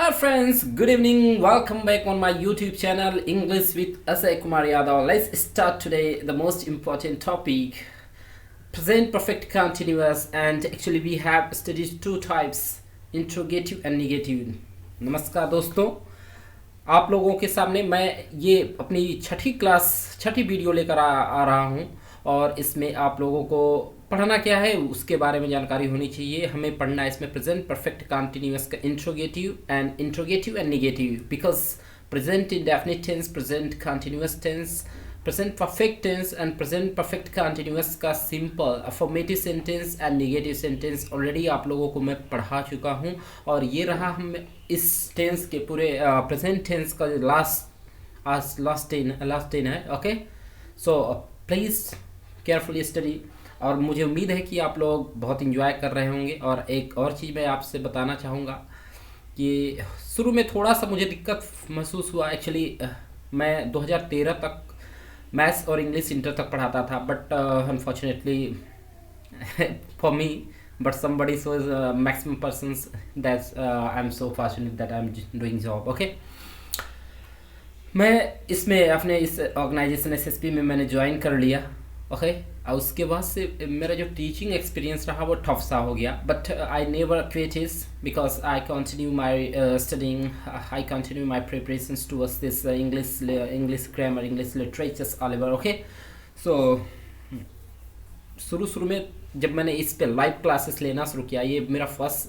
Hi friends, good evening. Welcome back on my YouTube channel English with Asay Kumar Yadav. Let's start today the most important topic, present perfect continuous, and actually we have studied two types, interrogative and negative. नमस्कार दोस्तों, आप लोगों के सामने मैं ये अपनी छठी video लेकर आ रहा हूँ और इसमें आप लोगों को पढ़ना क्या है उसके बारे में जानकारी होनी चाहिए। हमें पढ़ना है इसमें प्रेजेंट परफेक्ट कंटिन्यूअस का interrogative and negative, because present indefinite tense, present continuous tense, present perfect tense and present perfect continuous का simple affirmative sentence and negative sentence already आप लोगों को मैं पढ़ा चुका हूँ। और ये रहा हम इस टेंस के पूरे प्रेजेंट टेंस का लास्ट टेन है। Okay, so please carefully study और मुझे उम्मीद है कि आप लोग बहुत इंजॉय कर रहे होंगे। और एक और चीज़ मैं आपसे बताना चाहूँगा कि शुरू में थोड़ा सा मुझे दिक्कत महसूस हुआ। एक्चुअली मैं 2013 तक मैथ्स और इंग्लिश इंटर तक पढ़ाता था, but unfortunately for me, but somebody so maximum persons that I'm so fortunate that I'm doing job. Okay, मैं इसमें अपने इस ऑर्गेनाइजेशन एसएसपी में मैंने ज्वाइन कर लिया। ओके, और उसके बाद से मेरा जो टीचिंग एक्सपीरियंस रहा वो टफ सा हो गया, but I never quit it because I continue my studying, I continue my preparations towards this English grammar, English literatures all over. Okay, so शुरू में जब मैंने इस पे लाइव क्लासेस लेना शुरू किया, ये मेरा फर्स्ट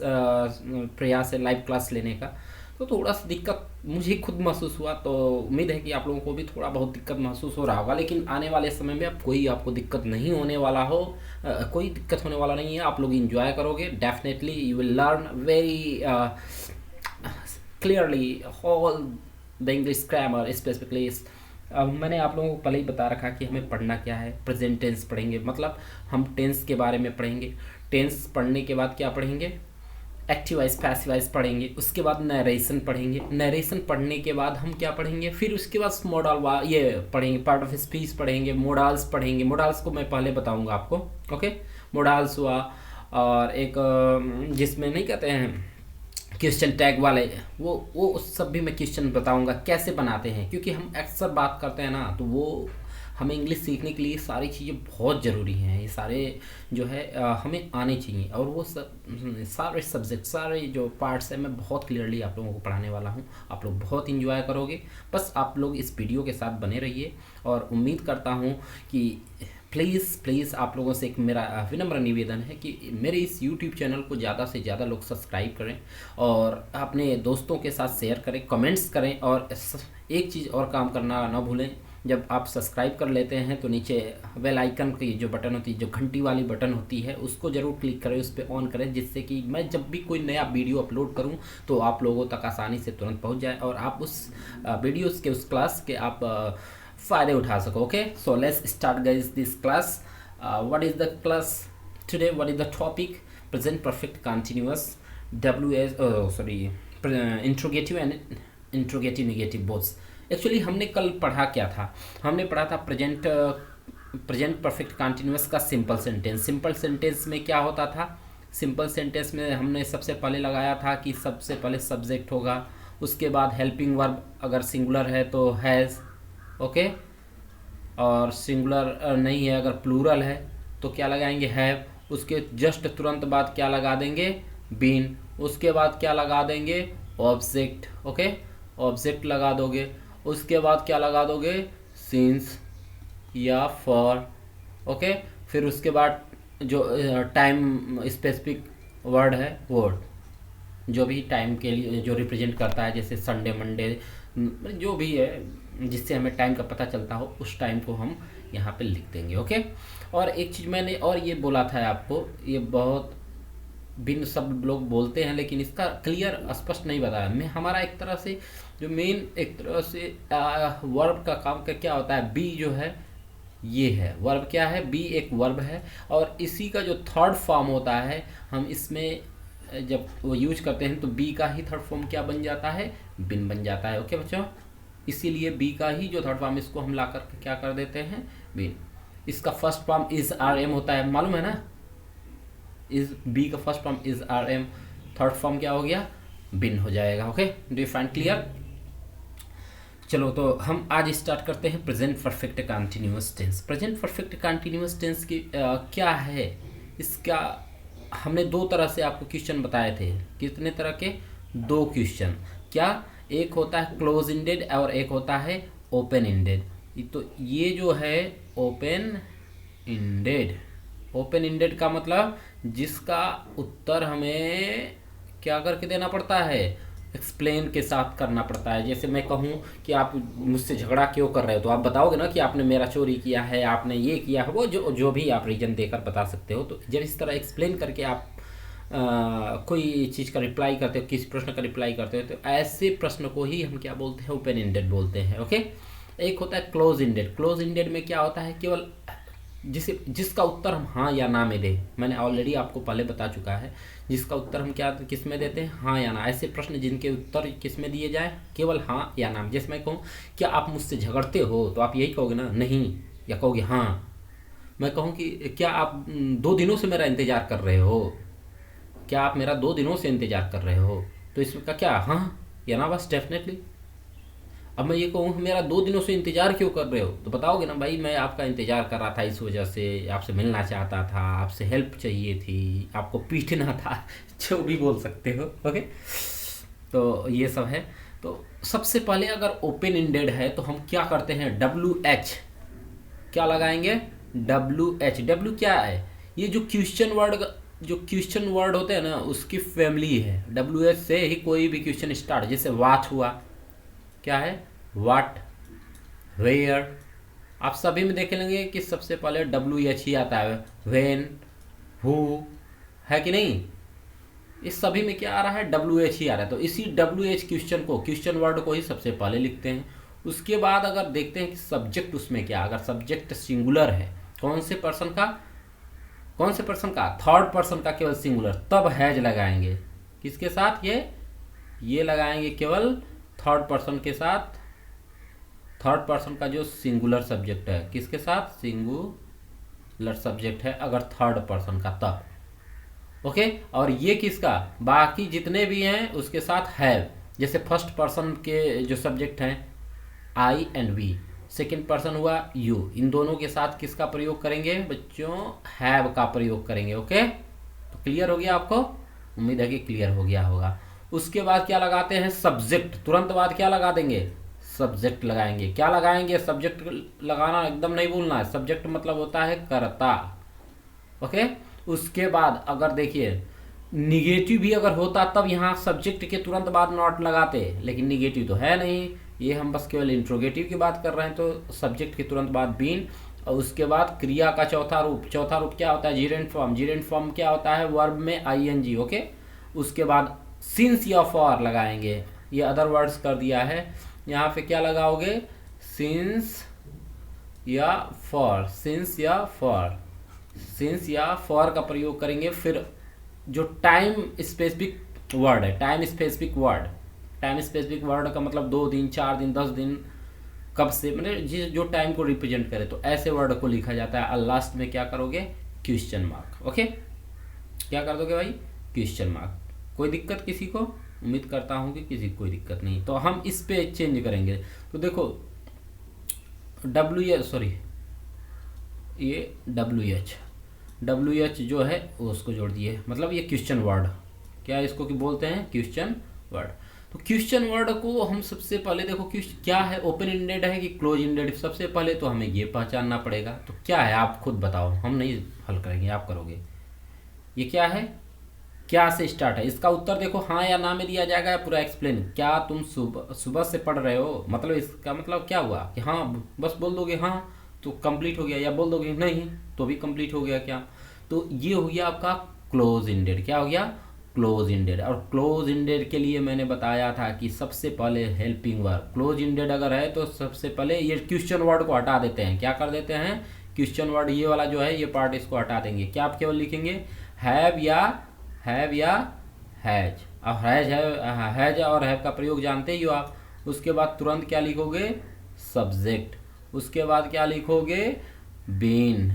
प्रयास है लाइव क्लास लेने का, तो थोड़ा सा दिक्कत मुझे खुद महसूस हुआ। तो उम्मीद है कि आप लोगों को भी थोड़ा बहुत दिक्कत महसूस हो रहा होगा, लेकिन आने वाले समय में अब कोई आपको दिक्कत नहीं होने वाला हो, कोई दिक्कत होने वाला नहीं है। आप लोग इंजॉय करोगे, definitely you will learn very clearly all the English grammar specifically. अब मैंने आप लोगों को पहले ही बता रखा कि हमें पढ़ना क्या है। प्रेजेंट टेंस पढ़ेंगे, मतलब हम टेंस के बारे में पढ़ेंगे। टेंस पढ़ने के बाद क्या पढ़ेंगे, एक्टिव वाइज पैसिव वाइज पढ़ेंगे। उसके बाद नरेशन पढ़ेंगे। नरेशन पढ़ने के बाद हम क्या पढ़ेंगे, फिर उसके बाद मॉडल ये पढ़ेंगे, पार्ट ऑफ स्पीच पढ़ेंगे, मोडाल्स पढ़ेंगे। मोडाल्स को मैं पहले बताऊंगा आपको। ओके, मोडाल्स हुआ, और एक जिसमें नहीं कहते हैं क्वेश्चन टैग वाले, वो सब भी मैं क्वेश्चन बताऊंगा कैसे बनाते हैं, क्योंकि हम अक्सर बात करते हैं ना, तो वो हमें इंग्लिश सीखने के लिए सारी चीज़ें बहुत ज़रूरी हैं। ये सारे जो है हमें आने चाहिए, और वो सारे सब्जेक्ट, सारे जो पार्ट्स हैं मैं बहुत क्लियरली आप लोगों को पढ़ाने वाला हूँ। आप लोग बहुत इंजॉय करोगे, बस आप लोग इस वीडियो के साथ बने रहिए। और उम्मीद करता हूँ कि प्लीज़ आप लोगों से एक मेरा विनम्र निवेदन है कि मेरे इस YouTube चैनल को ज़्यादा से ज़्यादा लोग सब्सक्राइब करें और अपने दोस्तों के साथ शेयर करें, कमेंट्स करें। और एक चीज़ और काम करना ना भूलें, जब आप सब्सक्राइब कर लेते हैं तो नीचे बेल आइकन की जो बटन होती है, जो घंटी वाली बटन होती है, उसको ज़रूर क्लिक करें, उस पर ऑन करें, जिससे कि मैं जब भी कोई नया वीडियो अपलोड करूं तो आप लोगों तक आसानी से तुरंत पहुंच जाए और आप उस वीडियोस के, उस क्लास के आप फ़ायदे उठा सको। Okay, so let's start guys this class. What is the class today, what is the topic, present perfect continuous, interrogative and interrogative negative boths. Actually हमने कल पढ़ा क्या था, हमने पढ़ा था प्रेजेंट परफेक्ट कंटिन्यूअस का सिंपल सेंटेंस। सिंपल सेंटेंस में क्या होता था, सिंपल सेंटेंस में हमने सबसे पहले लगाया था कि सबसे पहले सब्जेक्ट होगा, उसके बाद हेल्पिंग वर्ब, अगर सिंगुलर है तो हैज़, ओके, और सिंगुलर नहीं है, अगर प्लूरल है तो क्या लगाएंगे, हैव। उसके जस्ट तुरंत बाद क्या लगा देंगे, बीन। उसके बाद क्या लगा देंगे, ऑब्जेक्ट। ओके, ऑब्जेक्ट लगा दोगे। उसके बाद क्या लगा दोगे, सिंस या फॉर। ओके, फिर उसके बाद जो टाइम स्पेसिफिक वर्ड है, वर्ड, जो भी टाइम के लिए जो रिप्रेजेंट करता है, जैसे संडे, मंडे, जो भी है जिससे हमें टाइम का पता चलता हो, उस टाइम को हम यहाँ पे लिख देंगे। ओके, और एक चीज़ मैंने और ये बोला था आपको, ये बहुत भिन्न शब्द लोग बोलते हैं लेकिन इसका क्लियर स्पष्ट नहीं बताया मैं। हमारा एक तरह से जो मेन एक तरह से वर्ब का काम का क्या होता है, बी जो है ये है वर्ब, क्या है, बी एक वर्ब है, और इसी का जो थर्ड फॉर्म होता है, हम इसमें जब वो यूज करते हैं तो बी का ही थर्ड फॉर्म क्या बन जाता है, बिन बन जाता है। ओके बच्चों, इसीलिए बी का ही जो थर्ड फॉर्म, इसको हम ला करके क्या कर देते हैं, बिन। इसका first form is are am होता है, मालूम है ना, इज बी का first form is are am, third form क्या हो गया, बिन हो जाएगा। Okay, do you find clear? चलो तो हम आज स्टार्ट करते हैं present perfect continuous tense. Present perfect continuous tense की क्या है इसका, हमने दो तरह से आपको क्वेश्चन बताए थे। कितने तरह के? दो क्वेश्चन। क्या? एक होता है क्लोज इंडेड और एक होता है ओपन इंडेड। तो ये जो है ओपन इंडेड, ओपन इंडेड का मतलब जिसका उत्तर हमें क्या करके देना पड़ता है? एक्सप्लेन के साथ करना पड़ता है। जैसे मैं कहूँ कि आप मुझसे झगड़ा क्यों कर रहे हो, तो आप बताओगे ना कि आपने मेरा चोरी किया है, आपने ये किया है, वो जो जो भी आप रीजन देकर बता सकते हो। तो जब इस तरह एक्सप्लेन करके आप कोई चीज़ का रिप्लाई करते हो, किसी प्रश्न का रिप्लाई करते हो, तो ऐसे प्रश्न को ही हम क्या बोलते हैं? ओपन इंडेड बोलते हैं। ओके, एक होता है क्लोज इंडेड। क्लोज इंडेड में क्या होता है? केवल जिसका उत्तर हम हाँ या ना में दें। मैंने ऑलरेडी आपको पहले बता चुका है, जिसका उत्तर हम क्या किस में देते हैं? हाँ या ना। ऐसे प्रश्न जिनके उत्तर किस में दिए जाए? केवल हाँ या ना। जैसे मैं कहूँ क्या आप मुझसे झगड़ते हो, तो आप यही कहोगे ना, नहीं, या कहोगे हाँ। मैं कहूँ कि क्या आप 2 दिनों से मेरा इंतजार कर रहे हो, क्या आप मेरा 2 दिनों से इंतजार कर रहे हो, तो इसका क्या? हाँ या ना, बस डेफिनेटली। अब मैं ये कहूँ मेरा 2 दिनों से इंतजार क्यों कर रहे हो, तो बताओगे ना, भाई मैं आपका इंतजार कर रहा था इस वजह से, आपसे मिलना चाहता था, आपसे हेल्प चाहिए थी, आपको पीटना था, जो भी बोल सकते हो। ओके, तो ये सब है। तो सबसे पहले अगर ओपन इंडेड है तो हम क्या करते हैं? WH क्या लगाएंगे? WH। डब्ल्यू क्या है? ये जो क्वेश्चन वर्ड होते हैं ना, उसकी फैमिली है। WH से ही कोई भी क्वेश्चन स्टार्ट, जैसे वाट हुआ, क्या है? वाट, वेयर। आप सभी में देख लेंगे कि सबसे पहले WH ही आता है। व्हेन, हु, है कि नहीं? इस सभी में क्या आ रहा है? WH ही आ रहा है। तो इसी WH क्वेश्चन को, क्वेश्चन वर्ड को ही सबसे पहले लिखते हैं। उसके बाद अगर देखते हैं कि सब्जेक्ट उसमें क्या, अगर सब्जेक्ट सिंगुलर है, कौन से पर्सन का? थर्ड पर्सन का, केवल सिंगुलर, तब हैज लगाएंगे। किसके साथ? ये लगाएंगे केवल थर्ड पर्सन के साथ। थर्ड पर्सन का जो सिंगुलर सब्जेक्ट है, किसके साथ? सिंगुलर सब्जेक्ट है अगर थर्ड पर्सन का, तब। ओके, और ये किसका? बाकी जितने भी हैं उसके साथ हैव। जैसे फर्स्ट पर्सन के जो सब्जेक्ट हैं आई एंड वी, सेकेंड पर्सन हुआ यू, इन दोनों के साथ किसका प्रयोग करेंगे बच्चों? हैव का प्रयोग करेंगे। ओके, तो क्लियर हो गया आपको? उम्मीद है कि क्लियर हो गया होगा। उसके बाद क्या लगाते हैं? सब्जेक्ट। तुरंत बाद क्या लगा देंगे? सब्जेक्ट लगाएंगे। क्या लगाएंगे? सब्जेक्ट लगाना एकदम नहीं भूलना है। सब्जेक्ट मतलब होता है कर्ता। ओके, उसके बाद अगर देखिए निगेटिव भी अगर होता तब यहाँ सब्जेक्ट के तुरंत बाद नॉट लगाते, लेकिन निगेटिव तो है नहीं, ये हम बस केवल इंट्रोगेटिव की बात कर रहे हैं, तो सब्जेक्ट के तुरंत बाद बीन। और उसके बाद क्रिया का चौथा रूप क्या होता है? जीरेंट फॉर्म। जीरेंट फॉर्म क्या होता है? वर्ब में ING। ओके, उसके बाद सिंस या फॉर लगाएंगे। ये अदर वर्ड्स कर दिया है, यहाँ पे क्या लगाओगे? सिंस या फॉर। सिंस या फॉर, सिंस या फॉर का प्रयोग करेंगे। फिर जो टाइम स्पेसिफिक वर्ड है, टाइम स्पेसिफिक वर्ड का मतलब 2 दिन, 4 दिन, 10 दिन, कब से, मतलब जो टाइम को रिप्रेजेंट करे, तो ऐसे वर्ड को लिखा जाता है। और लास्ट में क्या करोगे? Question mark. ओके, क्या कर दोगे भाई? Question mark. कोई दिक्कत किसी को? उम्मीद करता हूँ कि किसी को कोई दिक्कत नहीं। तो हम इस पे चेंज करेंगे। तो देखो WH जो है उसको जोड़ दिए, मतलब ये क्वेश्चन वर्ड, क्या इसको कि बोलते हैं? Question word. तो क्वेश्चन वर्ड को हम सबसे पहले देखो क्या है, ओपन इंडेड है कि क्लोज इंडेड, सबसे पहले तो हमें ये पहचानना पड़ेगा। तो क्या है आप खुद बताओ, हम नहीं हल करेंगे, आप करोगे। ये क्या है? क्या से स्टार्ट है? इसका उत्तर देखो हाँ या ना में दिया जाएगा, या पूरा एक्सप्लेन। क्या तुम सुबह से पढ़ रहे हो, मतलब इसका मतलब क्या हुआ कि हाँ, बस बोल दोगे हाँ तो कंप्लीट हो गया, या बोल दोगे नहीं तो भी कंप्लीट हो गया क्या? तो ये हो गया आपका क्लोज इंडेड। क्या हो गया? Close ended. और क्लोज इंडेड के लिए मैंने बताया था कि सबसे पहले हेल्पिंग वर्ब। क्लोज इंडेड अगर है तो सबसे पहले ये क्वेश्चन वर्ड को हटा देते हैं। क्या कर देते हैं? क्वेश्चन वर्ड ये वाला जो है, ये पार्ट इसको हटा देंगे। क्या आप केवल लिखेंगे हैव या हैज। अब हैज और हैव का प्रयोग जानते ही हो आप। उसके बाद तुरंत क्या लिखोगे? सब्जेक्ट। उसके बाद क्या लिखोगे? बीन।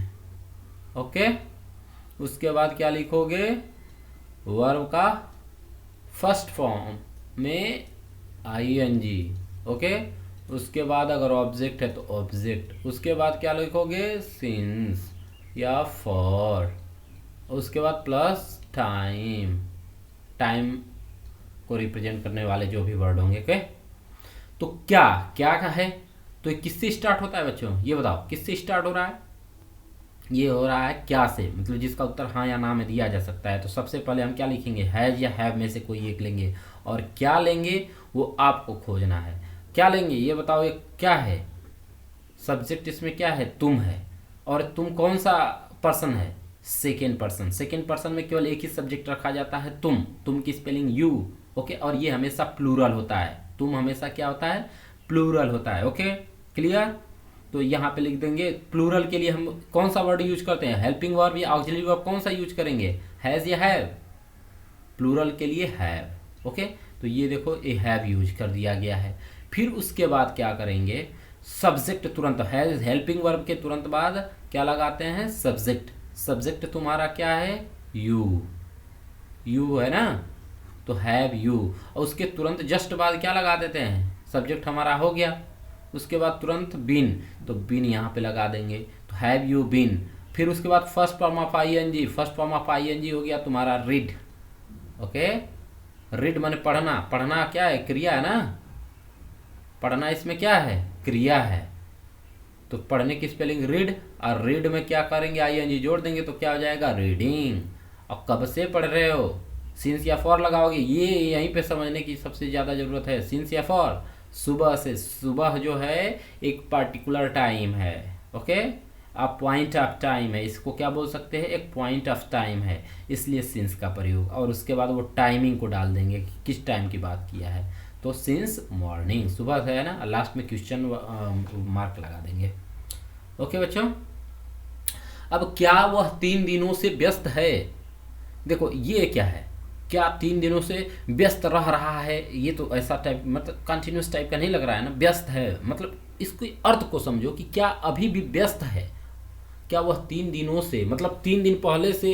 ओके, उसके बाद क्या लिखोगे? वर्ब का फर्स्ट फॉर्म, में आईएनजी, ओके। उसके बाद अगर ऑब्जेक्ट है तो ऑब्जेक्ट, उसके बाद क्या लिखोगे, सिंस या फॉर, उसके बाद प्लस टाइम, टाइम को रिप्रेजेंट करने वाले जो भी वर्ड होंगे, ओके। तो क्या क्या का है, तो ये किससे स्टार्ट होता है बच्चों, ये बताओ किससे स्टार्ट हो रहा है, ये हो रहा है क्या से, मतलब जिसका उत्तर हाँ या ना में दिया जा सकता है। तो सबसे पहले हम क्या लिखेंगे, हैज या हैव में से कोई एक लेंगे, और क्या लेंगे वो आपको खोजना है। क्या लेंगे ये बताओ, ये क्या है, सब्जेक्ट इसमें क्या है, तुम है, और तुम कौन सा पर्सन है, सेकेंड पर्सन। सेकेंड पर्सन में केवल एक ही सब्जेक्ट रखा जाता है, तुम की स्पेलिंग यू, ओके। और ये हमेशा प्लूरल होता है, तुम हमेशा क्या होता है, प्लूरल होता है, ओके क्लियर। तो यहाँ पे लिख देंगे प्लूरल के लिए हम कौन सा वर्ड यूज करते हैं, हेल्पिंग वर्ब या ऑक्सिलरी वर्ब, कौन सा यूज करेंगे, हैज या हैव, प्लूरल के लिए हैव, ओके। तो ये देखो ये हैव यूज कर दिया गया है। फिर उसके बाद क्या करेंगे, सब्जेक्ट तुरंत, हैज हेल्पिंग वर्ब के तुरंत बाद क्या लगाते हैं, सब्जेक्ट। सब्जेक्ट तुम्हारा क्या है, यू, यू है ना, तो हैव यू, और उसके तुरंत जस्ट बाद क्या लगा देते हैं, सब्जेक्ट हमारा हो गया। उसके बाद तुरंत बिन, तो बिन यहाँ पे लगा देंगे, तो हैव यू बिन। फिर उसके बाद first form of ING, first form of ING हो गया तुम्हारा रीड, ओके। रीड माने पढ़ना, पढ़ना क्या है, क्रिया है ना, पढ़ना इसमें क्या है, क्रिया है। तो पढ़ने की स्पेलिंग रीड, और रीड में क्या करेंगे, आईएनजी जोड़ देंगे, तो क्या हो जाएगा, रीडिंग। और कब से पढ़ रहे हो, सिंस या फॉर लगाओगे, ये यहीं पे समझने की सबसे ज़्यादा ज़रूरत है, सिंस या फॉर। सुबह से, सुबह जो है एक पर्टिकुलर टाइम है, okay, a point of time है, इसको क्या बोल सकते हैं, एक पॉइंट ऑफ टाइम है, इसलिए सिंस का प्रयोग। और उसके बाद वो टाइमिंग को डाल देंगे कि किस टाइम की बात किया है, तो सिंस मॉर्निंग, सुबह से है ना, लास्ट में क्वेश्चन मार्क लगा देंगे, ओके बच्चों। अब क्या वह 3 दिनों से व्यस्त है, देखो ये क्या है, क्या 3 दिनों से व्यस्त रह रहा है, ये तो ऐसा टाइप मतलब कंटिन्यूस टाइप का नहीं लग रहा है ना, व्यस्त है मतलब इसको अर्थ को समझो कि क्या अभी भी व्यस्त है, क्या वह 3 दिनों से, मतलब 3 दिन पहले से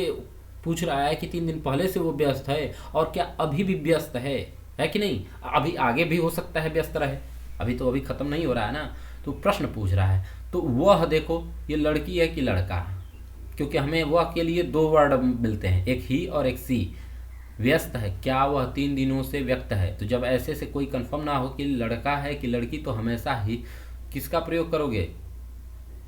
पूछ रहा है कि 3 दिन पहले से वो व्यस्त है, और क्या अभी भी व्यस्त है कि नहीं, अभी आगे भी हो सकता है व्यस्त रहे, अभी तो अभी खत्म नहीं हो रहा है ना, तो प्रश्न पूछ रहा है। तो वह देखो ये लड़की है कि लड़का, क्योंकि हमें वह के लिए 2 वर्ड मिलते हैं, एक ही और एक सी। व्यस्त है, क्या वह 3 दिनों से व्यक्त है, तो जब ऐसे से कोई कंफर्म ना हो कि लड़का है कि लड़की, तो हमेशा ही किसका प्रयोग करोगे,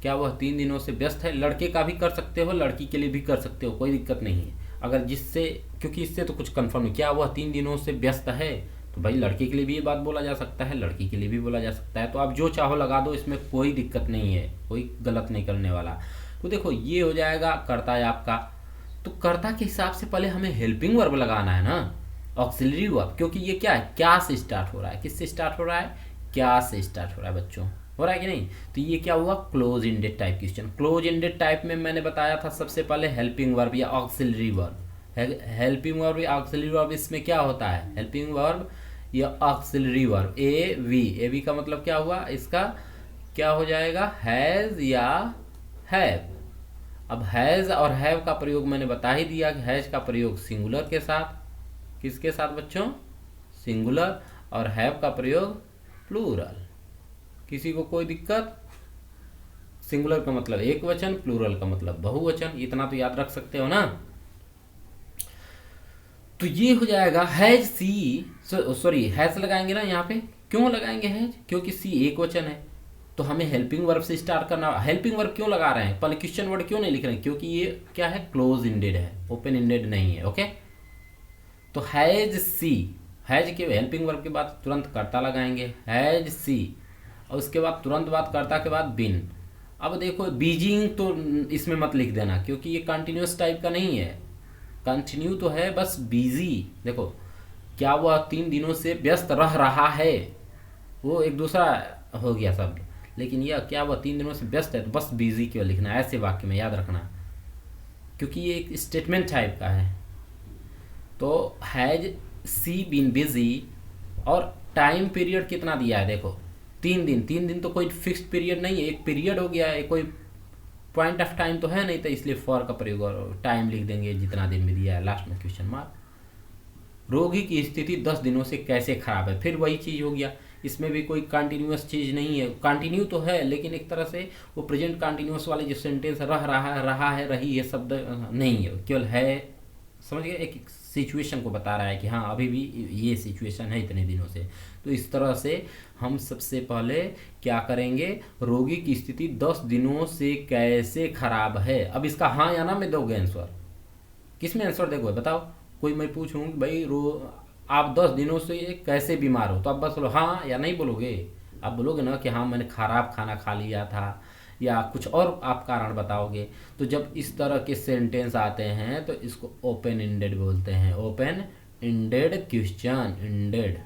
क्या वह 3 दिनों से व्यस्त है। लड़के का भी कर सकते हो, लड़की के लिए भी कर सकते हो, कोई दिक्कत नहीं है, अगर जिससे, क्योंकि इससे तो कुछ कंफर्म नहीं, क्या वह 3 दिनों से व्यस्त है, तो भाई लड़के के लिए भी ये बात बोला जा सकता है, लड़की के लिए भी बोला जा सकता है, तो आप जो चाहो लगा दो, इसमें कोई दिक्कत नहीं है, कोई गलत नहीं करने वाला। तो देखो ये हो जाएगा कर्ता है आपका, तो कर्ता के हिसाब से पहले हमें हेल्पिंग वर्ब लगाना है ना, ऑक्सिलरी वर्ब, क्योंकि ये क्या है, क्या से स्टार्ट हो रहा है, किससे स्टार्ट हो रहा है, क्या से स्टार्ट हो रहा है बच्चों, हो रहा है कि नहीं। तो ये क्या हुआ, close ended type question. Close ended type में मैंने बताया था सबसे पहले हेल्पिंग वर्ब या ऑक्सिलरी वर्ब, हेल्पिंग वर्ब या ऑक्सिलरी वर्ब, इसमें क्या होता है, हेल्पिंग वर्ब या ऑक्सिलरी वर्ब, ए वी का मतलब क्या हुआ, इसका क्या हो जाएगा, हैज या हैव। अब हैज़ और हैव का प्रयोग मैंने बता ही दिया कि हैज़ का प्रयोग सिंगुलर के साथ, किसके साथ बच्चों, सिंगुलर, और हैव का प्रयोग प्लूरल। किसी को कोई दिक्कत, सिंगुलर का मतलब एक वचन, प्लूरल का मतलब बहुवचन, इतना तो याद रख सकते हो ना। तो ये हो जाएगा हैज सी, सॉरी हैज लगाएंगे ना यहाँ पे, क्यों लगाएंगे हैज, क्योंकि सी एक वचन है, तो हमें हेल्पिंग वर्ब से स्टार्ट करना। हेल्पिंग वर्ब क्यों लगा रहे हैं, पहले क्वेश्चन वर्ड क्यों नहीं लिख रहे हैं, क्योंकि ये क्या है, क्लोज इंडेड है, ओपन इंडेड नहीं है, ओके। तो हैज सी, हैज के हेल्पिंग वर्ब के बाद तुरंत कर्ता लगाएंगे, हैज सी, और उसके बाद तुरंत बाद कर्ता के बाद बिन। अब देखो बीजिंग तो इसमें मत लिख देना, क्योंकि ये कंटिन्यूस टाइप का नहीं है, कंटिन्यू तो है, बस बिजी। देखो क्या वह 3 दिनों से व्यस्त रह रहा है, वो एक दूसरा हो गया शब्द, लेकिन यह क्या वह 3 दिनों से व्यस्त है, तो बस बिजी क्यों लिखना है ऐसे वाक्य में, याद रखना, क्योंकि ये एक स्टेटमेंट टाइप का है। तो हैज सी बीन बिजी, और टाइम पीरियड कितना दिया है, देखो 3 दिन, 3 दिन तो कोई फिक्स्ड पीरियड नहीं है, एक पीरियड हो गया है, कोई पॉइंट ऑफ टाइम तो है नहीं, तो इसलिए फॉर का प्रयोग और टाइम लिख देंगे जितना दिन में दिया है, लास्ट में क्वेश्चन मार्क, रोगी की स्थिति 10 दिनों से कैसे खराब है। फिर वही चीज़ हो गया, इसमें भी कोई कंटिन्यूअस चीज़ नहीं है, कंटिन्यू तो है लेकिन एक तरह से वो प्रेजेंट कंटिन्यूअस वाले जो सेंटेंस रहा है रही है शब्द नहीं है, केवल है। समझ गए, एक सिचुएशन को बता रहा है कि हाँ अभी भी ये सिचुएशन है इतने दिनों से। तो इस तरह से हम सबसे पहले क्या करेंगे, रोगी की स्थिति 10 दिनों से कैसे खराब है। अब इसका हाँ या ना में दोगे आंसर, किस में आंसर देखो बताओ। कोई मैं पूछूं कि भाई आप 10 दिनों से कैसे बीमार हो, तो आप बस बोलो हाँ या नहीं बोलोगे। आप बोलोगे ना कि हाँ मैंने खराब खाना खा लिया था, या कुछ और आप कारण बताओगे। तो जब इस तरह के सेंटेंस आते हैं तो इसको ओपन इंडेड बोलते हैं, open ended question, ended.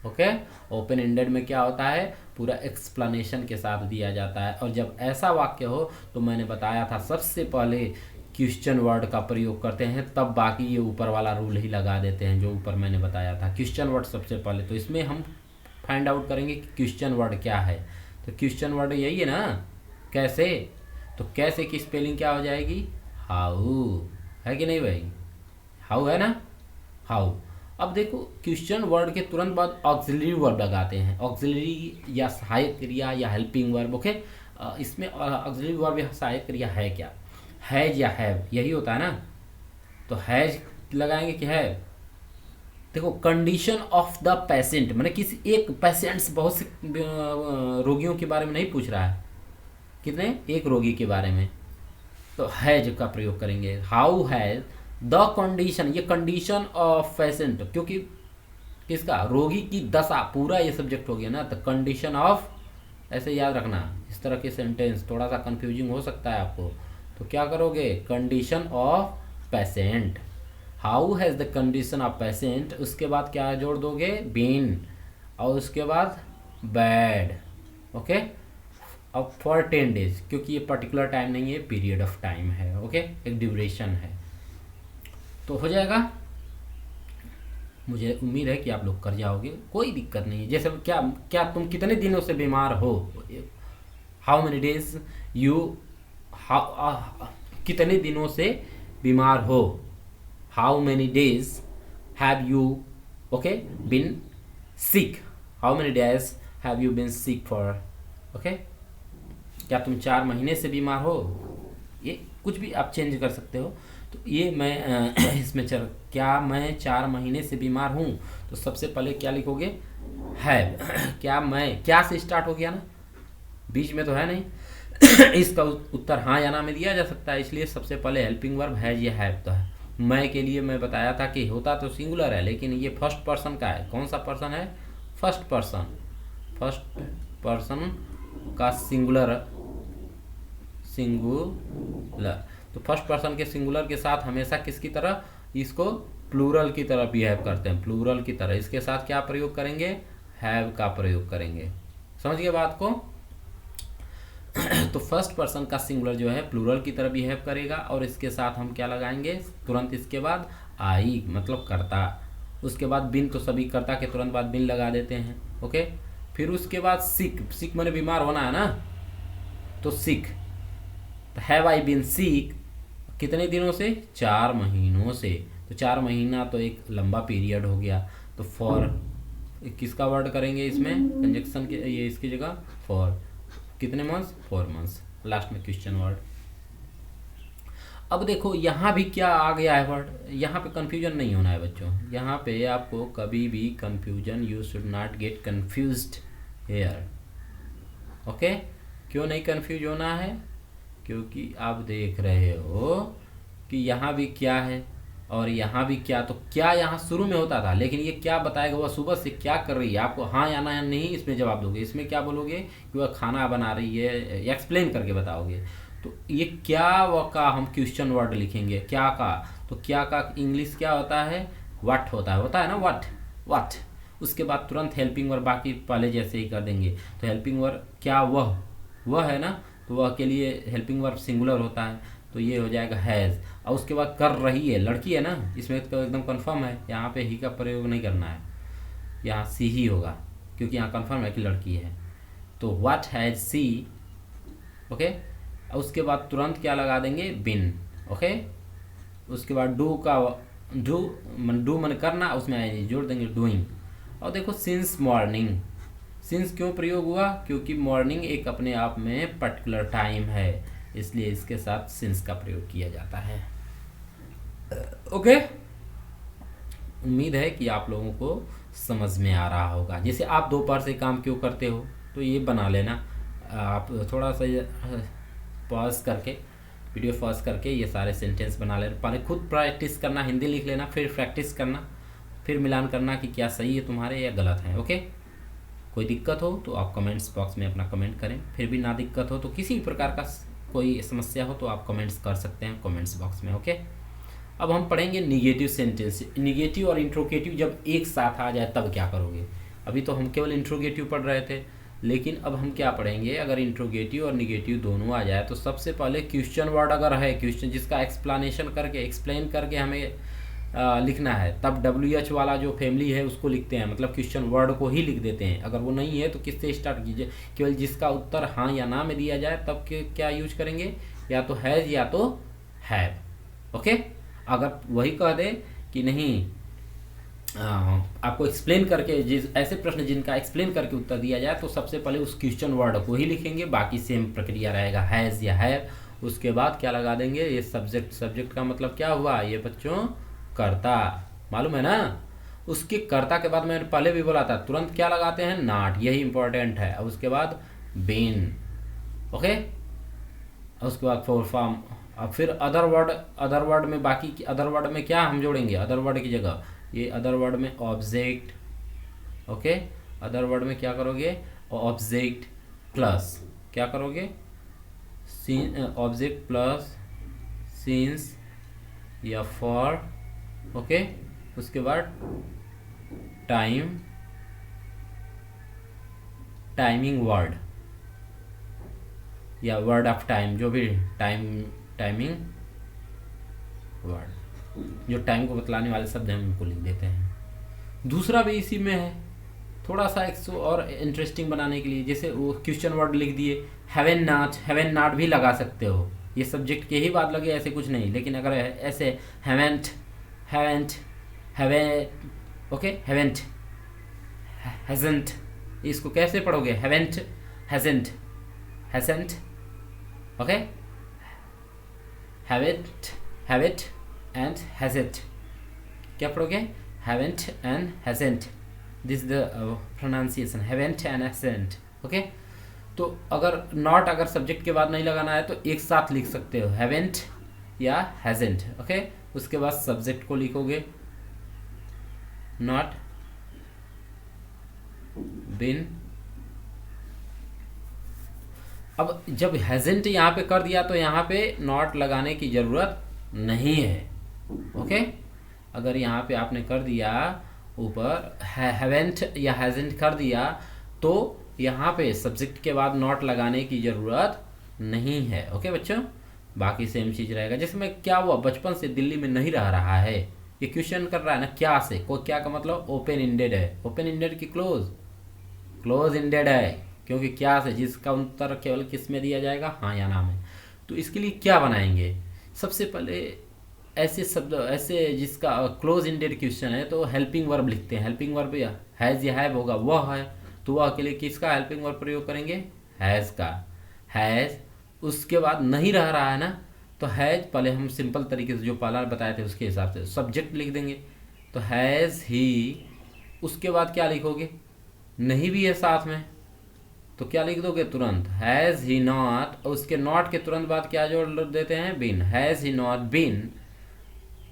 Okay, open ended में क्या होता है, पूरा एक्सप्लेनेशन के साथ दिया जाता है। और जब ऐसा वाक्य हो तो मैंने बताया था सबसे पहले क्वेश्चन वर्ड का प्रयोग करते हैं, तब बाकी ये ऊपर वाला रूल ही लगा देते हैं जो ऊपर मैंने बताया था। क्वेश्चन वर्ड सबसे पहले, तो इसमें हम फाइंड आउट करेंगे कि क्वेश्चन वर्ड क्या है। तो क्वेश्चन वर्ड यही है ना, कैसे। तो कैसे की स्पेलिंग क्या हो जाएगी, हाउ, है कि नहीं भाई, हाउ है ना, हाउ। अब देखो क्वेश्चन वर्ड के तुरंत बाद ऑक्सिलरी वर्ब लगाते हैं, ऑक्सिलरी या सहायक क्रिया या हेल्पिंग वर्ब। ओके, इसमें ऑक्सिलरी वर्ब या सहायक क्रिया है क्या, हैज या हैव, यही होता है ना। तो हैज लगाएंगे कि है। देखो कंडीशन ऑफ द पेशेंट, मैंने किसी एक पेशेंट्स, बहुत से रोगियों के बारे में नहीं पूछ रहा है, कितने, एक रोगी के बारे में। तो हैज का प्रयोग करेंगे, हाउ हैज द कंडीशन, ये कंडीशन ऑफ पेशेंट, क्योंकि किसका, रोगी की दशा, पूरा ये सब्जेक्ट हो गया ना। तो कंडीशन ऑफ, ऐसे याद रखना, इस तरह के सेंटेंस थोड़ा सा कंफ्यूजिंग हो सकता है आपको। तो क्या करोगे, condition of patient, how has the condition of patient, उसके बाद क्या जोड़ दोगे, बीन, और उसके बाद बैड। ओके, अब फॉर 10 डेज, क्योंकि ये पर्टिकुलर टाइम नहीं है, पीरियड ऑफ टाइम है। ओके, एक ड्यूरेशन है। तो हो जाएगा, मुझे उम्मीद है कि आप लोग कर जाओगे, कोई दिक्कत नहीं है। जैसे क्या क्या तुम कितने दिनों से बीमार हो, हाउ मेनी डेज यू, कितने दिनों से बीमार हो, how many days have you, okay, been sick, how many days have you been sick for. Okay, क्या तुम 4 महीने से बीमार हो, ये कुछ भी आप चेंज कर सकते हो। तो ये मैं इसमें क्या मैं 4 महीने से बीमार हूँ, तो सबसे पहले क्या लिखोगे, हैव। क्या मैं, क्या से स्टार्ट हो गया ना, बीच में तो है नहीं। इसका उत्तर हाँ या ना में दिया जा सकता है, इसलिए सबसे पहले हेल्पिंग वर्ब हैज या हैव तो है। मैं के लिए मैं बताया था कि होता तो सिंगुलर है, लेकिन ये फर्स्ट पर्सन का है। कौन सा पर्सन है, फर्स्ट पर्सन, फर्स्ट पर्सन का सिंगुलर, सिंगुलर। तो फर्स्ट पर्सन के सिंगुलर के साथ हमेशा किसकी तरह, इसको प्लूरल की तरह बिहेव करते हैं, प्लूरल की तरह। इसके साथ क्या प्रयोग करेंगे, हैव का प्रयोग करेंगे। समझ गए बात को। तो फर्स्ट पर्सन का सिंगुलर जो है प्लूरल की तरह बिहेव करेगा, और इसके साथ हम क्या लगाएंगे, तुरंत इसके बाद आई, मतलब करता। उसके बाद बिन, तो सभी करता के तुरंत बाद बिन लगा देते हैं। ओके, फिर उसके बाद सिक, सिक मैंने बीमार होना है ना, तो सिक। तो हैव आई बीन सिक, कितने दिनों से, 4 महीनों से। तो 4 महीना तो एक लंबा पीरियड हो गया। तो फॉर किसका वर्ड करेंगे इसमें, कंजक्शन के, ये इसकी जगह फॉर, कितने मंथ्स, 4 मंथ्स, लास्ट में क्वेश्चन वर्ड। अब देखो यहाँ भी क्या आ गया है वर्ड, यहाँ पे कंफ्यूजन नहीं होना है बच्चों। यहाँ पे आपको कभी भी confusion, you should not get confused here. Okay, क्यों नहीं कंफ्यूज होना है, क्योंकि आप देख रहे हो कि यहाँ भी क्या है और यहाँ भी क्या। तो क्या यहाँ शुरू में होता था, लेकिन ये क्या बताएगा, वह सुबह से क्या कर रही है, आपको हाँ या ना या नहीं इसमें जवाब दोगे। इसमें क्या बोलोगे कि वह खाना बना रही है, एक्सप्लेन करके बताओगे। तो ये क्या वह का हम क्वेश्चन वर्ड लिखेंगे, क्या का। तो क्या का इंग्लिश क्या होता है, व्हाट होता है ना, व्हाट, व्हाट। उसके बाद तुरंत हेल्पिंग वर्ड, बाकी पहले जैसे ही कर देंगे। तो हेल्पिंग वर्ड क्या, वह है ना, तो वह के लिए हेल्पिंग वर्ब सिंगुलर होता है, तो ये हो जाएगा हैज़। और उसके बाद कर रही है, लड़की है ना, इसमें तो एकदम कंफर्म है, यहाँ पे ही का प्रयोग नहीं करना है, यहाँ सी ही होगा, क्योंकि यहाँ कंफर्म है कि लड़की है। तो व्हाट हैज सी, ओके। और उसके बाद तुरंत क्या लगा देंगे, बिन। ओके, उसके बाद डू का डू मन करना, उसमें आई जोड़ देंगे डूइंग। और देखो सिंस मॉर्निंग, सिंस क्यों प्रयोग हुआ, क्योंकि मॉर्निंग एक अपने आप में पर्टिकुलर टाइम है, इसलिए इसके साथ सिंस का प्रयोग किया जाता है। ओके, उम्मीद है कि आप लोगों को समझ में आ रहा होगा। जैसे आप दोपहर से काम क्यों करते हो, तो ये बना लेना, आप थोड़ा सा पॉज करके, वीडियो पॉज करके ये सारे सेंटेंस बना लेना। पहले खुद प्रैक्टिस करना, हिंदी लिख लेना, फिर प्रैक्टिस करना, फिर मिलान करना कि क्या सही है तुम्हारे या गलत है। ओके, कोई दिक्कत हो तो आप कमेंट्स बॉक्स में अपना कमेंट करें, फिर भी ना दिक्कत हो तो किसी भी प्रकार का कोई समस्या हो तो आप कमेंट्स कर सकते हैं कमेंट्स बॉक्स में। ओके, अब हम पढ़ेंगे निगेटिव सेंटेंस। निगेटिव और इंट्रोगेटिव जब एक साथ आ जाए तब क्या करोगे। अभी तो हम केवल इंट्रोगेटिव पढ़ रहे थे, लेकिन अब हम क्या पढ़ेंगे, अगर इंट्रोगेटिव और निगेटिव दोनों आ जाए तो सबसे पहले क्वेश्चन वर्ड अगर है, क्वेश्चन जिसका एक्सप्लेनेशन करके एक्सप्लेन करके हमें लिखना है, तब WH वाला जो फैमिली है उसको लिखते हैं, मतलब क्वेश्चन वर्ड को ही लिख देते हैं। अगर वो नहीं है तो किससे स्टार्ट कीजिए, केवल जिसका उत्तर हाँ या ना में दिया जाए तब के क्या यूज करेंगे, या तो हैज़ या तो हैव। ओके, अगर वही कह दे कि नहीं आपको एक्सप्लेन करके, जिस ऐसे प्रश्न जिनका एक्सप्लेन करके उत्तर दिया जाए तो सबसे पहले उस क्वेश्चन वर्ड को ही लिखेंगे, बाकी सेम प्रक्रिया रहेगा, हैज़ या हैव। उसके बाद क्या लगा देंगे, ये सब्जेक्ट, सब्जेक्ट का मतलब क्या हुआ ये बच्चों, कर्ता, मालूम है ना। उसके कर्ता के बाद मैंने पहले भी बोला था तुरंत क्या लगाते हैं, नॉट, यही इंपॉर्टेंट है। और उसके बाद बीन। ओके, और उसके बाद फॉर फॉर्म। अब फिर अदर वर्ड में बाकी अदर वर्ड में क्या हम जोड़ेंगे, अदर वर्ड की जगह ये अदर वर्ड में ऑब्जेक्ट। ओके, अदर वर्ड में क्या करोगे, ऑब्जेक्ट प्लस क्या करोगे, ऑब्जेक्ट प्लस सिंस या फॉर। ओके, उसके बाद टाइमिंग वर्ड या वर्ड ऑफ टाइम, जो भी टाइमिंग वर्ड, जो टाइम को बतलाने वाले शब्द हम उनको लिख देते हैं। दूसरा भी इसी में है, थोड़ा सा एक और इंटरेस्टिंग बनाने के लिए, जैसे वो क्वेश्चन वर्ड लिख दिए, हैवन नॉट भी लगा सकते हो, ये सब्जेक्ट के ही बात लगे ऐसे कुछ नहीं। लेकिन अगर ऐसे हैवेंट, ओके, हैवेंट, हैजेंट, इसको कैसे पढ़ोगे, haven't, हैजेंट, okay, have it and has it, क्या पढ़ोगे, haven't and हैजेंट, this the pronunciation, haven't and हैजेंट। Okay, तो अगर नॉट अगर सब्जेक्ट के बाद नहीं लगाना है तो एक साथ लिख सकते हो, हैवेंट या हैजेंट। ओके, उसके बाद सब्जेक्ट को लिखोगे, नॉट बिन। अब जब हैजेंट यहाँ पे कर दिया तो यहाँ पे नॉट लगाने की जरूरत नहीं है। ओके, अगर यहाँ पे आपने कर दिया ऊपर हैवेंट या हैजेंट कर दिया तो यहाँ पे सब्जेक्ट के बाद नॉट लगाने की ज़रूरत नहीं है। ओके बच्चों, बाकी सेम चीज़ रहेगा। जैसे मैं क्या हुआ, बचपन से दिल्ली में नहीं रह रहा है, ये क्वेश्चन कर रहा है ना, क्या से, को क्या का मतलब ओपन इंडेड है, ओपन इंडेड की क्लोज इंडेड है, क्योंकि क्या से जिसका उत्तर केवल किस में दिया जाएगा, हाँ या ना में। तो इसके लिए क्या बनाएंगे, सबसे पहले ऐसे शब्द, ऐसे जिसका क्लोज इंडेड क्वेश्चन है तो हेल्पिंग वर्ब लिखते हैं। हेल्पिंग वर्ब या हैज़ या हैव होगा, वह है तो वह के लिए किसका हेल्पिंग वर्ब प्रयोग करेंगे, हैज़ का, हैज़। उसके बाद नहीं रह रहा है ना, तो हैज़ पहले हम सिंपल तरीके से जो पहला बताए थे उसके हिसाब से सब्जेक्ट लिख देंगे, तो हैज़ ही। उसके बाद क्या लिखोगे, नहीं भी है साथ में तो क्या लिख दोगे तुरंत, हैज़ ही नॉट, और उसके नॉट के तुरंत बाद क्या जोड़ देते हैं, been, has he not been.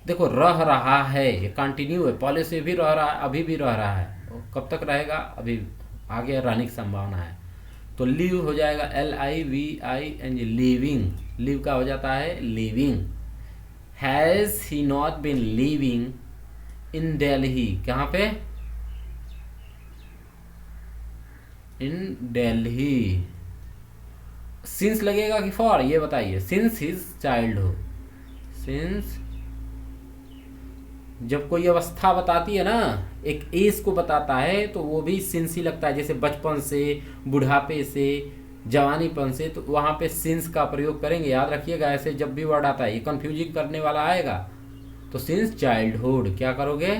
देखो रह रहा है, ये कंटिन्यू है, पहले से भी रह रहा है, अभी भी रह रहा है, कब तक रहेगा, अभी आगे रहने की संभावना है। तो लिव हो जाएगा LIVING, लिविंग, लिव का हो जाता है living. Has he not been living in Delhi, कहाँ पे, इन दिल्ली। सिंस लगेगा कि फॉर, ये बताइए, सिंस हिज चाइल्डहुड, सिंस जब कोई अवस्था बताती है ना, एक एज को बताता है तो वो भी सिंस ही लगता है, जैसे बचपन से, बुढ़ापे से, जवानीपन से, तो वहाँ पे सिंस का प्रयोग करेंगे। याद रखिएगा, ऐसे जब भी वर्ड आता है ये कंफ्यूजिंग करने वाला आएगा तो सिंस चाइल्डहुड क्या करोगे,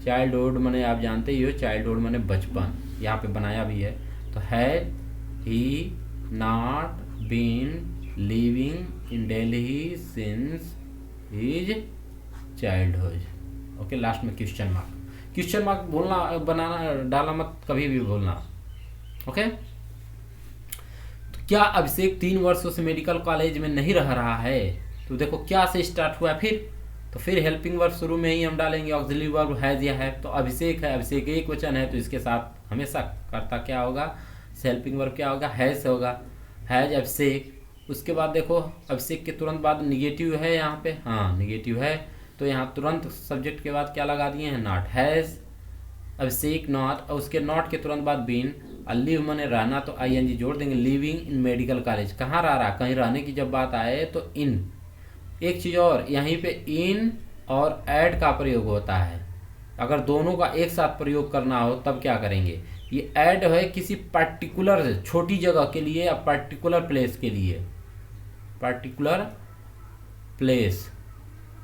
चाइल्डहुड माने आप जानते ही हो, चाइल्डहुड माने बचपन, यहाँ पे बनाया भी है। तो has he not been living in Delhi since his childhood. Okay, last में क्वेश्चन मार्क, क्वेश्चन मार्क बोलना, बनाना, डालना मत कभी भी बोलना। ओके, तो क्या अभिषेक 3 वर्षों से मेडिकल कॉलेज में नहीं रह रहा है? तो देखो क्या से स्टार्ट हुआ फिर, तो फिर हेल्पिंग वर्ब शुरू में ही हम डालेंगे, ऑक्सिलरी वर्ब हैज या है। तो अभिषेक है, अभिषेक एक वचन है, तो इसके साथ हमेशा कर्ता क्या होगा, हेल्पिंग वर्ब क्या होगा, हैज होगा, हैज अभिषेक। उसके बाद देखो अभिषेक के तुरंत बाद निगेटिव है यहाँ पे, हाँ निगेटिव है, तो यहाँ तुरंत सब्जेक्ट के बाद क्या लगा दिए हैं, नॉट, हैज अभिषेक नॉट, और उसके नॉट के तुरंत बाद बीन, और लिव माने रहना, तो ING जोड़ देंगे, लिविंग इन मेडिकल कॉलेज, कहाँ रह रहा, कहीं रहने की जब बात आए तो इन। एक चीज़ और, यहीं पे इन और ऐड का प्रयोग होता है, अगर दोनों का एक साथ प्रयोग करना हो तब क्या करेंगे, ये ऐड है किसी पर्टिकुलर छोटी जगह के लिए या पर्टिकुलर प्लेस के लिए, पर्टिकुलर प्लेस,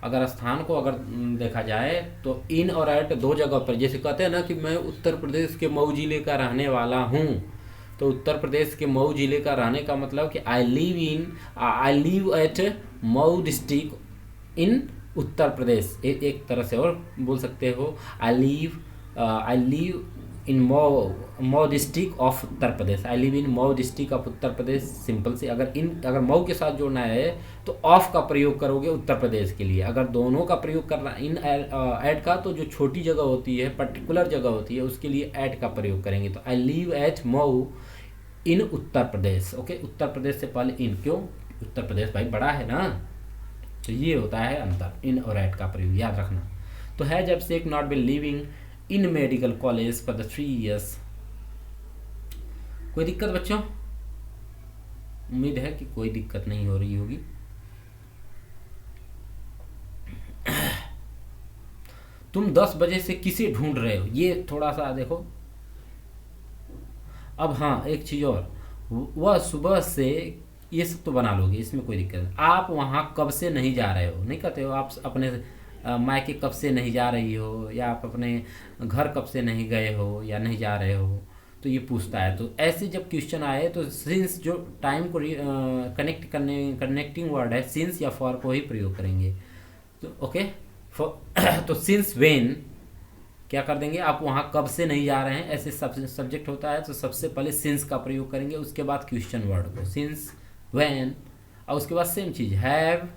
अगर स्थान को अगर देखा जाए तो इन और ऐट दो जगह पर, जैसे कहते हैं ना कि मैं उत्तर प्रदेश के मऊ जिले का रहने वाला हूँ, तो उत्तर प्रदेश के मऊ जिले का रहने का मतलब कि I live at Mau district in Uttar Pradesh, एक तरह से और बोल सकते हो, I live in Mau district of Uttar Pradesh, I live in Mau district of Uttar Pradesh. Simple से अगर मऊ के साथ जोड़ना है तो ऑफ का प्रयोग करोगे उत्तर प्रदेश के लिए, अगर दोनों का प्रयोग करना इन ऐड का, तो जो छोटी जगह होती है, पर्टिकुलर जगह होती है, उसके लिए ऐड का प्रयोग करेंगे। तो I live at Mau in Uttar Pradesh. Okay, Uttar Pradesh से पहले इन, क्यों, उत्तर प्रदेश भाई बड़ा है ना, तो ये होता है अंतर, इन और ऐड का प्रयोग याद रखना। तो है जब से एक not be living in medical college for the 3 years। कोई दिक्कत बच्चों? उम्मीद है कि कोई दिक्कत नहीं हो रही होगी। तुम 10 बजे से किसे ढूंढ रहे हो, ये थोड़ा सा देखो। अब हाँ एक चीज़ और, वह सुबह से, ये सब तो बना लोगे, इसमें कोई दिक्कत नहीं। आप वहाँ कब से नहीं जा रहे हो, नहीं कहते हो आप अपने मायके कब से नहीं जा रही हो, या आप अपने घर कब से नहीं गए हो या नहीं जा रहे हो, तो ये पूछता है। तो ऐसे जब क्वेश्चन आए तो सिंस जो टाइम को कनेक्टिंग वर्ड है, सिंस या फॉर को ही प्रयोग करेंगे। तो ओके, तो सिंस व्हेन क्या कर देंगे, आप वहाँ कब से नहीं जा रहे हैं, ऐसे सब्जेक्ट होता है तो सबसे पहले सिंस का प्रयोग करेंगे, उसके बाद क्वेश्चन वर्ड को, सिंस व्हेन, और उसके बाद सेम चीज़ have.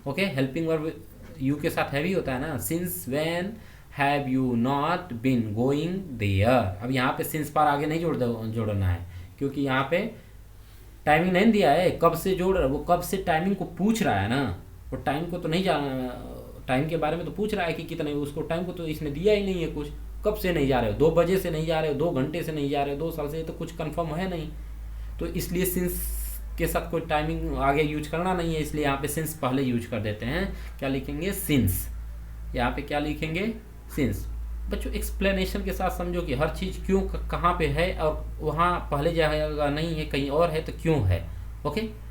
Okay, helping verb you के साथ हैवी होता है ना, since when have you not been going there. अब यहाँ पे सिंस पर आगे नहीं जोड़ना है, क्योंकि यहाँ पे टाइमिंग नहीं दिया है, कब से जोड़ रहा है, वो कब से टाइमिंग को पूछ रहा है ना, वो टाइम को तो नहीं जाना, टाइम के बारे में तो पूछ रहा है कि कितने, उसको टाइम को तो इसने दिया ही नहीं है कुछ, कब से नहीं जा रहे हो, 2 बजे से नहीं जा रहे हो, 2 घंटे से नहीं जा रहे हो, 2 साल से, तो कुछ कंफर्म है नहीं, तो इसलिए सिंस के साथ कोई टाइमिंग आगे यूज करना नहीं है, इसलिए यहाँ पे सिंस पहले यूज कर देते हैं। क्या लिखेंगे, सिंस, यहाँ पे क्या लिखेंगे, सिंस। बच्चों एक्सप्लेनेशन के साथ समझो कि हर चीज़ क्यों कहाँ पे है, और वहाँ पहले जाएगा नहीं है, कहीं और है तो क्यों है। ओके,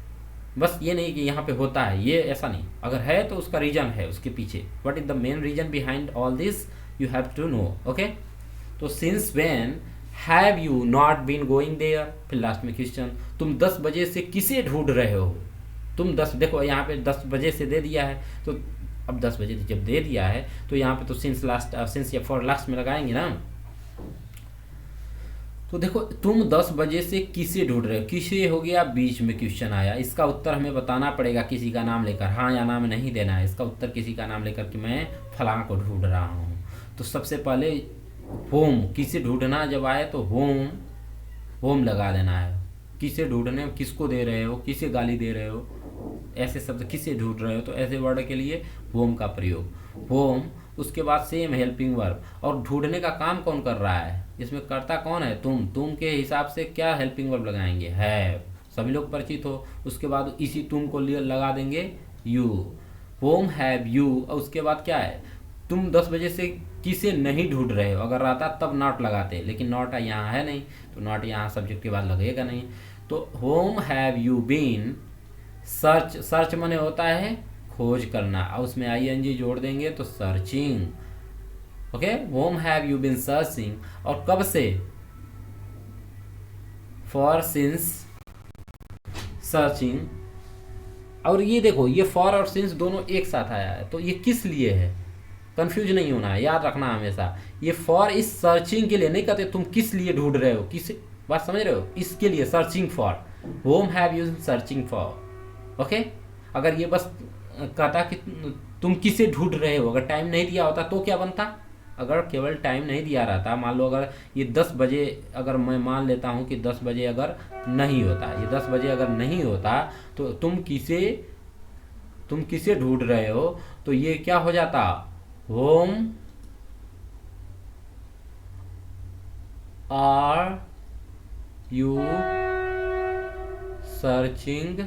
बस ये नहीं कि यहाँ पे होता है, ये ऐसा नहीं, अगर है तो उसका रीजन है उसके पीछे, what is the main reason behind all this, you have to know. Okay, तो since when have you not been going there, फिर लास्ट में क्वेश्चन, तुम 10 बजे से किसे ढूंढ रहे हो, तुम 10, देखो यहाँ पे 10 बजे से दे दिया है, तो अब 10 बजे जब दे दिया है तो यहाँ पे तो सिंस लास्ट, सिंस या फॉर लास्ट में लगाएंगे ना। तो देखो तुम 10 बजे से किसे ढूंढ रहे हो, किसे हो गया, बीच में क्वेश्चन आया, इसका उत्तर हमें बताना पड़ेगा किसी का नाम लेकर, हाँ या नाम नहीं देना है, इसका उत्तर किसी का नाम लेकर कि मैं फलां को ढूंढ रहा हूँ। तो सबसे पहले होम, किसे ढूंढना जब आए तो होम, होम लगा देना है, किसे ढूंढने, किसको दे रहे हो, किसे गाली दे रहे हो, ऐसे शब्द, किसे ढूंढ रहे हो, तो ऐसे वर्ड के लिए होम का प्रयोग, होम। उसके बाद सेम हेल्पिंग वर्ब, और ढूंढने का काम कौन कर रहा है, इसमें कर्ता कौन है, तुम के हिसाब से क्या हेल्पिंग वर्ब लगाएंगे, है, सभी लोग परिचित हो। उसके बाद इसी तुम को लगा देंगे यू, होम हैव यू, और उसके बाद क्या है, तुम 10 बजे से किसे नहीं ढूंढ रहे हो, अगर रहता तब नॉट लगाते, लेकिन नॉट यहाँ है नहीं, तो नॉट यहाँ सब्जेक्ट के बाद लगेगा नहीं। तो whom have you been, search, search माने होता है खोज करना, और उसमें आईएनजी जोड़ देंगे तो searching. Okay, whom have you been searching, और कब से, for since सर्चिंग। और ये देखो, ये फॉर और सिंस दोनों एक साथ आया है, तो ये किस लिए है, कंफ्यूज नहीं होना है, याद रखना हमेशा। ये फॉर इस सर्चिंग के लिए नहीं कहते तुम किस लिए ढूंढ रहे हो, किस बात समझ रहे हो, इसके लिए searching for, home have you searching for. Okay, अगर ये बस कहता कि तुम किसे ढूंढ रहे हो, अगर टाइम नहीं दिया होता तो क्या बनता, अगर केवल टाइम नहीं दिया रहता, मान लो अगर ये 10 बजे, अगर मैं मान लेता हूँ कि 10 बजे अगर नहीं होता, ये 10 बजे अगर नहीं होता तो तुम किसे ढूंढ रहे हो, तो ये क्या हो जाता, whom are you searching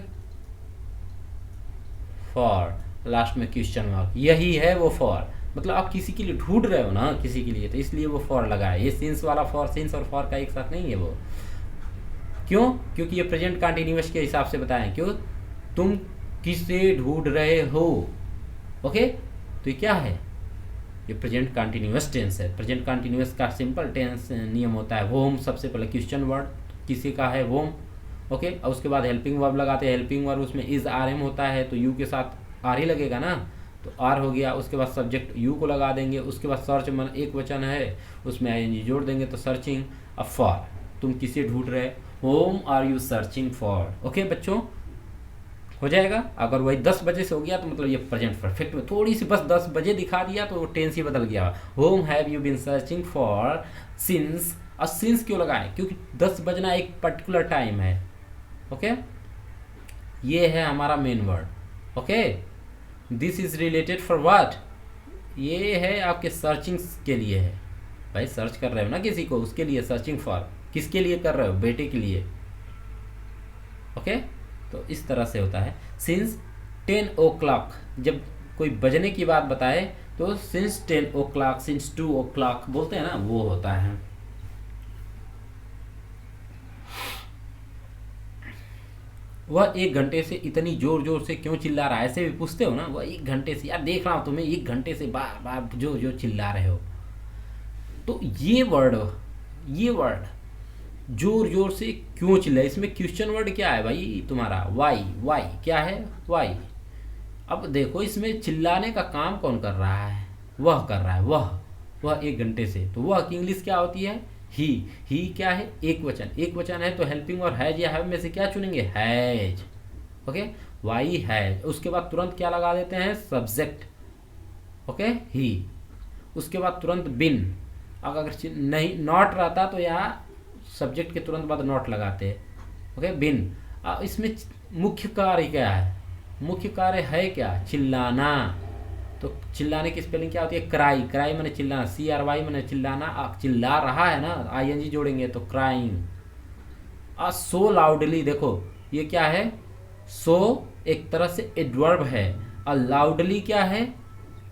for, last में क्वेश्चन मार्क, यही है वो फॉर। मतलब आप किसी के लिए ढूंढ रहे हो ना, किसी के लिए, तो इसलिए वो फॉर लगा है। ये सिंस वाला फॉर, सिंस और फॉर का एक साथ नहीं है वो। क्यों? क्योंकि ये प्रेजेंट कंटिन्यूअस के हिसाब से बताएं, क्यों, तुम किसे ढूंढ रहे हो। ओके, तो ये क्या है, ये प्रेजेंट कंटिन्यूअस टेंस है। प्रेजेंट कंटिन्यूअस का सिंपल टेंस नियम होता है, होम सबसे पहले क्वेश्चन वर्ड किसी का है, होम। ओके, और उसके बाद हेल्पिंग वर्ब लगाते हैं, हेल्पिंग वर्ब उसमें इज आर एम होता है, तो यू के साथ आर ही लगेगा ना, तो आर हो गया। उसके बाद सब्जेक्ट यू को लगा देंगे, उसके बाद सर्च मन एक वचन है, उसमें आईएनजी जोड़ देंगे तो सर्चिंग। अब फॉर, तुम किसे ढूंढ रहे, whom are you searching for. Okay बच्चों, हो जाएगा। अगर वही 10 बजे से हो गया तो मतलब ये प्रेजेंट परफेक्ट में थोड़ी सी बस 10 बजे दिखा दिया तो वो टेंस ही बदल गया। Whom have you been searching for since, और सिंस क्यों लगाएं, क्योंकि 10 बजना एक पर्टिकुलर टाइम है। ओके, ये है हमारा main word. Okay, this is related for what, ये है आपके सर्चिंग के लिए है, भाई सर्च कर रहे हो ना किसी को, उसके लिए सर्चिंग फॉर, किसके लिए कर रहे हो, बेटे के लिए। ओके, तो इस तरह से होता है। सिंस 10 o'clock, जब कोई बजने की बात बताए तो सिंस 10 o'clock, सिंस 2 o'clock बोलते हैं ना, वो होता है। वह 1 घंटे से इतनी जोर जोर से क्यों चिल्ला रहा है, ऐसे भी पूछते हो ना, वह 1 घंटे से, यार देख रहा हूं तुम्हें 1 घंटे से बार बार जो जो चिल्ला रहे हो। तो ये वर्ड जोर जोर से क्यों चिल्ला, इसमें क्वेश्चन वर्ड क्या है भाई तुम्हारा, वाई क्या है, वाई। अब देखो इसमें चिल्लाने का काम कौन कर रहा है, वह कर रहा है, वह 1 घंटे से, तो वह की इंग्लिश क्या होती है, ही क्या है, एक वचन है, तो हेल्पिंग और हैज या हैव में से क्या चुनेंगे, हैज। ओके, वाई हैज, उसके बाद तुरंत क्या लगा देते हैं, सब्जेक्ट। ओके, ही, उसके बाद तुरंत बिन, अगर नहीं नॉट रहता तो यहाँ सब्जेक्ट के तुरंत बाद नॉट लगाते हैं। ओके, बिन। इसमें मुख्य कार्य क्या है, मुख्य कार्य है क्या, चिल्लाना। तो चिल्लाने की स्पेलिंग क्या होती है, क्राई मैंने चिल्लाना, CRY मैंने चिल्लाना, आप चिल्ला रहा है ना, ING जोड़ेंगे तो क्राइंग। सो लाउडली, देखो ये क्या है, सो एक तरह से एडवर्ब है, और लाउडली क्या है,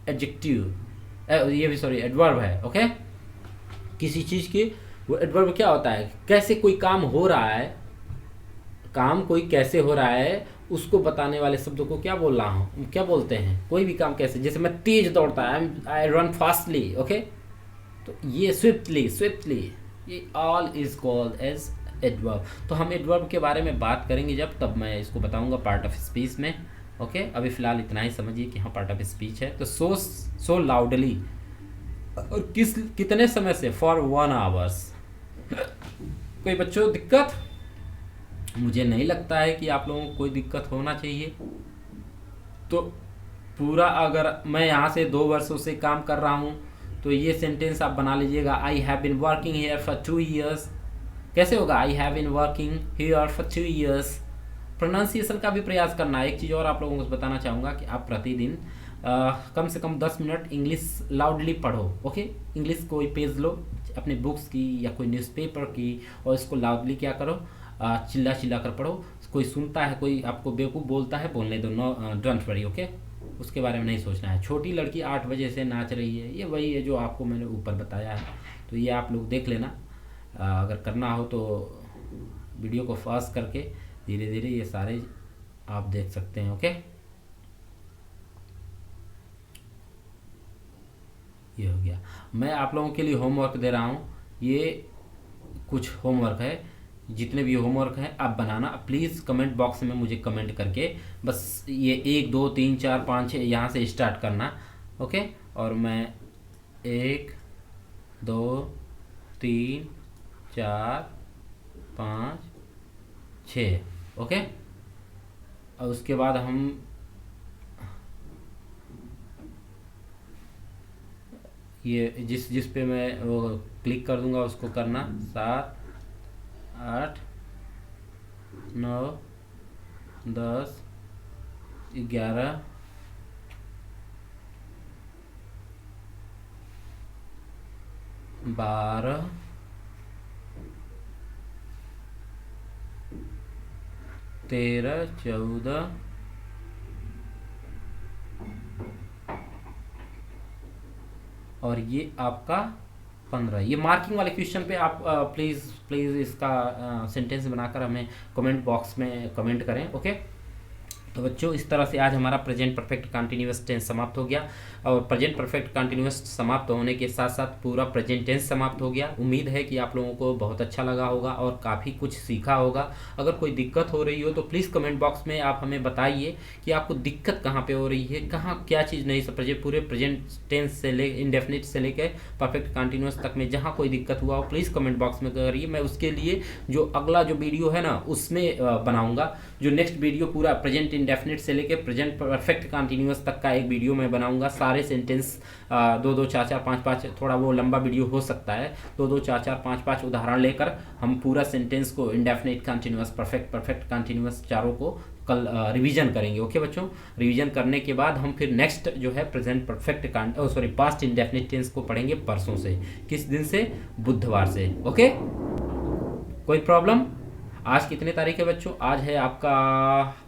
एडजेक्टिव, ये भी सॉरी एडवर्ब है। ओके, किसी चीज की वो एडवर्ब क्या होता है, कैसे कोई काम हो रहा है, काम कोई कैसे हो रहा है उसको बताने वाले शब्दों को क्या बोल रहा हूँ, क्या बोलते हैं, कोई भी काम कैसे, जैसे मैं तेज दौड़ता है, आई रन फास्टली। ओके, तो ये स्विफ्टली, ये all is called as adverb. तो हम एडवर्ब के बारे में बात करेंगे जब, तब मैं इसको बताऊंगा पार्ट ऑफ स्पीच में। ओके, अभी फिलहाल इतना ही समझिए कि हाँ पार्ट ऑफ स्पीच है। तो सो लाउडली, और कितने समय से, फॉर 1 hours। कोई बच्चों दिक्कत, मुझे नहीं लगता है कि आप लोगों को कोई दिक्कत होना चाहिए। तो पूरा अगर मैं यहाँ से 2 वर्षों से काम कर रहा हूँ तो ये सेंटेंस आप बना लीजिएगा, I have been working here for 2 years। कैसे होगा, I have been working here for 2 years। Pronunciation का भी प्रयास करना है। एक चीज़ और आप लोगों को बताना चाहूँगा कि आप प्रतिदिन कम से कम 10 मिनट इंग्लिश लाउडली पढ़ो। ओके, इंग्लिश कोई पेज लो अपने बुक्स की या कोई न्यूज़पेपर की, और इसको लाउडली क्या करो, चिल्ला कर पढ़ो। कोई सुनता है, कोई आपको बेवकूफ़ बोलता है, बोलने दो, नो डोंट वरी। ओके, उसके बारे में नहीं सोचना है। छोटी लड़की 8 बजे से नाच रही है, ये वही है जो आपको मैंने ऊपर बताया है, तो ये आप लोग देख लेना। अगर करना हो तो वीडियो को फास्ट करके धीरे धीरे ये सारे आप देख सकते हैं। ओके। ये हो गया। मैं आप लोगों के लिए होमवर्क दे रहा हूँ, ये कुछ होमवर्क है, जितने भी होमवर्क हैं आप बनाना प्लीज़। कमेंट बॉक्स में मुझे कमेंट करके बस ये 1 2 3 4 5 6 यहाँ से स्टार्ट करना। ओके, और मैं 1 2 3 4 5 6, ओके। और उसके बाद हम ये जिस जिस पे मैं वो क्लिक कर दूंगा उसको करना। 7 8 9 10 11 12 13 14 और ये आपका 15। ये मार्किंग वाले क्वेश्चन पे आप प्लीज़ प्लीज़ इसका सेंटेंस बनाकर हमें कमेंट बॉक्स में कमेंट करें, ओके। तो बच्चों इस तरह से आज हमारा प्रेजेंट परफेक्ट कंटिन्यूअस टेंस समाप्त हो गया, और प्रेजेंट परफेक्ट कंटिन्यूअस समाप्त होने के साथ साथ पूरा प्रेजेंट टेंस समाप्त हो गया। उम्मीद है कि आप लोगों को बहुत अच्छा लगा होगा और काफ़ी कुछ सीखा होगा। अगर कोई दिक्कत हो रही हो तो प्लीज़ कमेंट बॉक्स में आप हमें बताइए कि आपको दिक्कत कहाँ पे हो रही है, कहाँ क्या चीज़ नहीं समझे। पूरे प्रेजेंट टेंस से ले इंडेफिनिट से लेकर परफेक्ट कंटिन्यूअस तक में जहाँ कोई दिक्कत हुआ हो प्लीज़ कमेंट बॉक्स में करिए। मैं उसके लिए जो अगला जो वीडियो है ना उसमें बनाऊँगा। जो नेक्स्ट वीडियो पूरा प्रेजेंट इंडेफिनिट से लेके प्रेजेंट परफेक्ट कंटिन्यूअस तक का एक वीडियो मैं बनाऊंगा। सारे सेंटेंस 2 2 4 4 5 5, थोड़ा वो लंबा वीडियो हो सकता है। 2 2 4 4 5 5 उदाहरण लेकर हम पूरा सेंटेंस को इंडेफिनिट कंटिन्यूअस परफेक्ट कंटिन्यूअस चारों को कल रिवीजन करेंगे, ओके बच्चों। रिवीजन करने के बाद हम फिर नेक्स्ट जो है present perfect past indefinite tense को पढ़ेंगे परसों से। किस दिन से? बुधवार से, ओके। कोई प्रॉब्लम? आज कितने तारीख है बच्चों? आज है आपका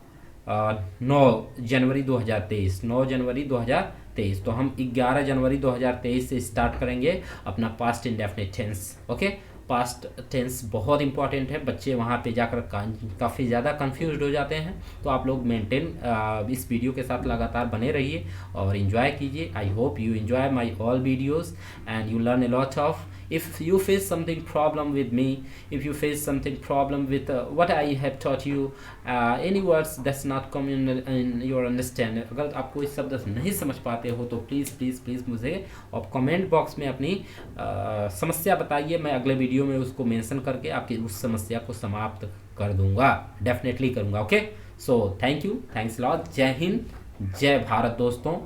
9 जनवरी 2023। 9 जनवरी 2023। तो हम 11 जनवरी 2023 से स्टार्ट करेंगे अपना past indefinite tense, okay. Past tense बहुत इंपॉर्टेंट है, बच्चे वहाँ पे जाकर काफ़ी ज़्यादा कंफ्यूज्ड हो जाते हैं। तो आप लोग मेंटेन इस वीडियो के साथ लगातार बने रहिए और इन्जॉय कीजिए। I hope you enjoy my all videos and you learn a lot of. If you face something problem with me, if you face something problem with what I have taught you, any words that's not come in your understanding, अगर आप कोई शब्द नहीं समझ पाते हो तो please please please मुझे और कमेंट बॉक्स में अपनी समस्या बताइए। मैं अगले वीडियो में उसको मेंशन करके आपकी उस समस्या को समाप्त कर दूंगा, डेफिनेटली करूंगा, okay. So thank you, thanks lot. जय हिंद, जय भारत दोस्तों।